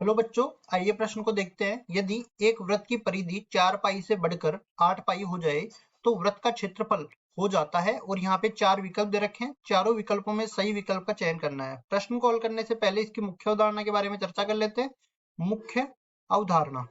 Hello बच्चों, आइए प्रश्न को देखते हैं। यदि एक वृत्त की परिधि 4 पाई से बढ़कर 8 पाई हो जाए तो वृत्त का क्षेत्रफल हो जाता है। और यहाँ पे 4 विकल्प दे रखे हैं, चारों विकल्पों में सही विकल्प का चयन करना है। प्रश्न को हल करने से पहले इसकी मुख्य अवधारणा के बारे में चर्चा कर लेते हैं। मुख्य अवधारणा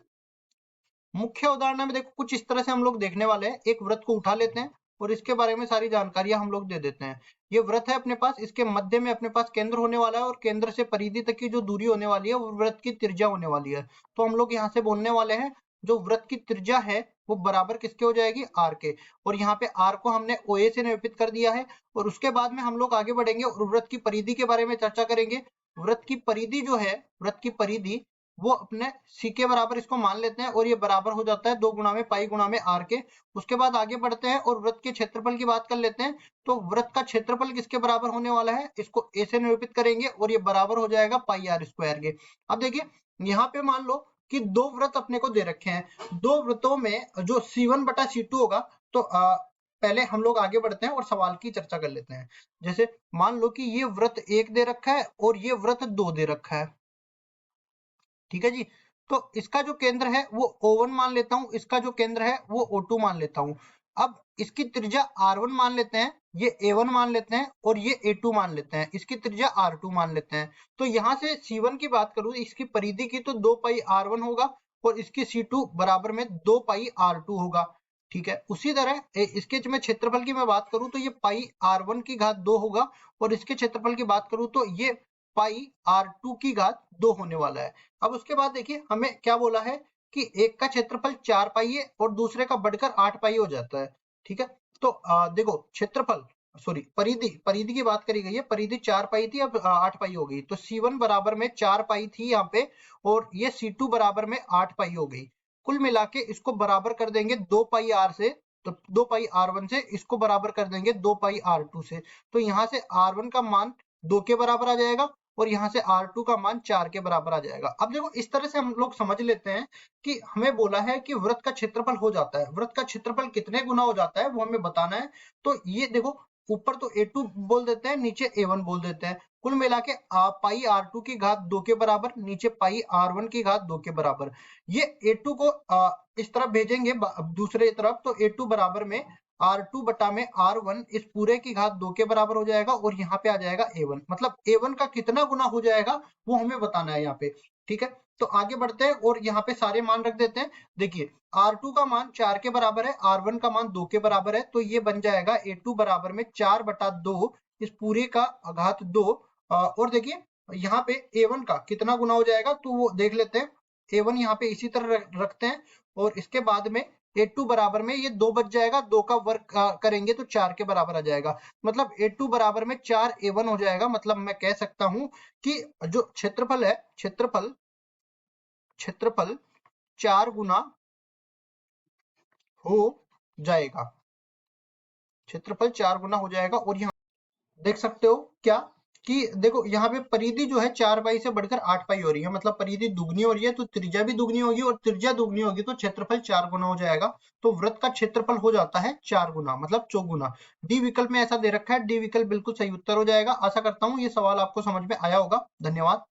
में देखो कुछ इस तरह से हम लोग देखने वाले हैं। एक वृत्त को उठा लेते हैं और इसके बारे में सारी जानकारियां हम लोग दे देते हैं। ये वृत्त है अपने पास, इसके मध्य में अपने पास केंद्र होने वाला है और केंद्र से परिधि तक की जो दूरी होने वाली है वो वृत्त की त्रिज्या होने वाली है। तो हम लोग यहाँ से बोलने वाले हैं जो वृत्त की त्रिज्या है वो बराबर किसके हो जाएगी, आर के। और यहाँ पे आर को हमने ओ ए से निरूपित कर दिया है। और उसके बाद में हम लोग आगे बढ़ेंगे और वृत्त की परिधि के बारे में चर्चा करेंगे। वृत्त की परिधि जो है, वृत्त की परिधि वो अपने सी के बराबर इसको मान लेते हैं और ये बराबर हो जाता है 2 गुणा में पाई गुणा में आर के। उसके बाद आगे बढ़ते हैं और वृत्त के क्षेत्रफल की बात कर लेते हैं। तो वृत्त का क्षेत्रफल किसके बराबर होने वाला है, इसको ए से निरूपित करेंगे और ये बराबर हो जाएगा पाई आर स्क्वायर के। अब देखिए यहाँ पे मान लो कि दो वृत्त अपने को दे रखे हैं। दो वृत्तों में जो C1 बटा C2 होगा, तो पहले हम लोग आगे बढ़ते हैं और सवाल की चर्चा कर लेते हैं। जैसे मान लो कि ये वृत्त 1 दे रखा है और ये वृत्त 2 दे रखा है, ठीक है जी। तो इसका जो केंद्र है वो O1 मान लेता हूं, इसका जो केंद्र है वो O2 मान लेता हूं। अब इसकी त्रिज्या R1 मान लेते हैं, ये A1 मान लेते हैं और ये A2 मान लेते हैं, इसकी त्रिज्या R2 मान लेते हैं। तो यहाँ से C1 की बात करूं, इसकी परिधि की, तो 2 पाई R1 होगा और इसकी C2 बराबर में 2 पाई R2 होगा, ठीक है। उसी तरह इसके में क्षेत्रफल की मैं बात करूं तो ये पाई R1 की घात 2 होगा और इसके क्षेत्रफल की बात करूं तो ये पाई R2 की घात 2 होने वाला है। अब उसके बाद देखिए हमें क्या बोला है कि एक का क्षेत्रफल 4 पाई है और दूसरे का बढ़कर 8 पाई हो जाता है, ठीक है। तो देखो क्षेत्रफल, सॉरी परिधि की बात करी गई है। परिधि 4 पाई थी, अब 8 पाई हो गई। तो C1 बराबर में 4 पाई थी यहाँ पे और ये C2 बराबर में 8 पाई हो गई। कुल मिला के इसको बराबर कर देंगे 2 पाई R से, तो 2 पाई R1 से, इसको बराबर कर देंगे 2 पाई R2 से। तो यहाँ से R1 का मान 2 के बराबर आ जाएगा और यहाँ से R2 का मान 4 के बराबर आ जाएगा। अब देखो इस तरह से हम लोग समझ लेते हैं कि हमें बोला है कि वृत्त का क्षेत्रफल हो जाता है। वृत्त का क्षेत्रफल कितने गुना हो जाता है वो हमें बताना है। तो ये देखो ऊपर तो A2 बोल देते हैं, नीचे A1 बोल देते हैं। कुल मिला के पाई R2 की घात 2 के बराबर, नीचे पाई R1 की घात 2 के बराबर। ये A2 को इस तरफ भेजेंगे दूसरे तरफ, तो A2 बराबर में R2 बटा में R1 इस पूरे की घात 2 के बराबर हो जाएगा और यहाँ पे आ जाएगा A1। मतलब A1 का कितना गुना हो जाएगा वो हमें बताना है यहाँ पे, ठीक है। तो आगे बढ़ते हैं और यहाँ पे सारे मान रख देते हैं। देखिए R2 का मान 4 के बराबर है, R1 का मान 2 के बराबर है, तो ये बन जाएगा A2 बराबर में 4 बटा 2 इस पूरे का घात 2। और देखिए यहाँ पे A1 का कितना गुना हो जाएगा तो वो देख लेते हैं। A1 यहाँ पे इसी तरह रखते हैं और इसके बाद में A2 बराबर में ये 2 बच जाएगा, 2 का वर्ग करेंगे तो 4 के बराबर आ जाएगा। मतलब A2 बराबर में 4 A1 हो जाएगा। मतलब मैं कह सकता हूं कि जो क्षेत्रफल है, क्षेत्रफल 4 गुना हो जाएगा, क्षेत्रफल 4 गुना हो जाएगा। और यहाँ देख सकते हो क्या कि देखो यहाँ पे परिधि जो है 4 पाई से बढ़कर 8 पाई हो रही है। मतलब परिधि दुगनी हो रही है तो त्रिज्या भी दुगनी होगी और त्रिज्या दुगनी होगी तो क्षेत्रफल 4 गुना हो जाएगा। तो वृत्त का क्षेत्रफल हो जाता है 4 गुना, मतलब चौगुना। डी विकल्प में ऐसा दे रखा है, डी विकल्प बिल्कुल सही उत्तर हो जाएगा। आशा करता हूँ ये सवाल आपको समझ में आया होगा। धन्यवाद।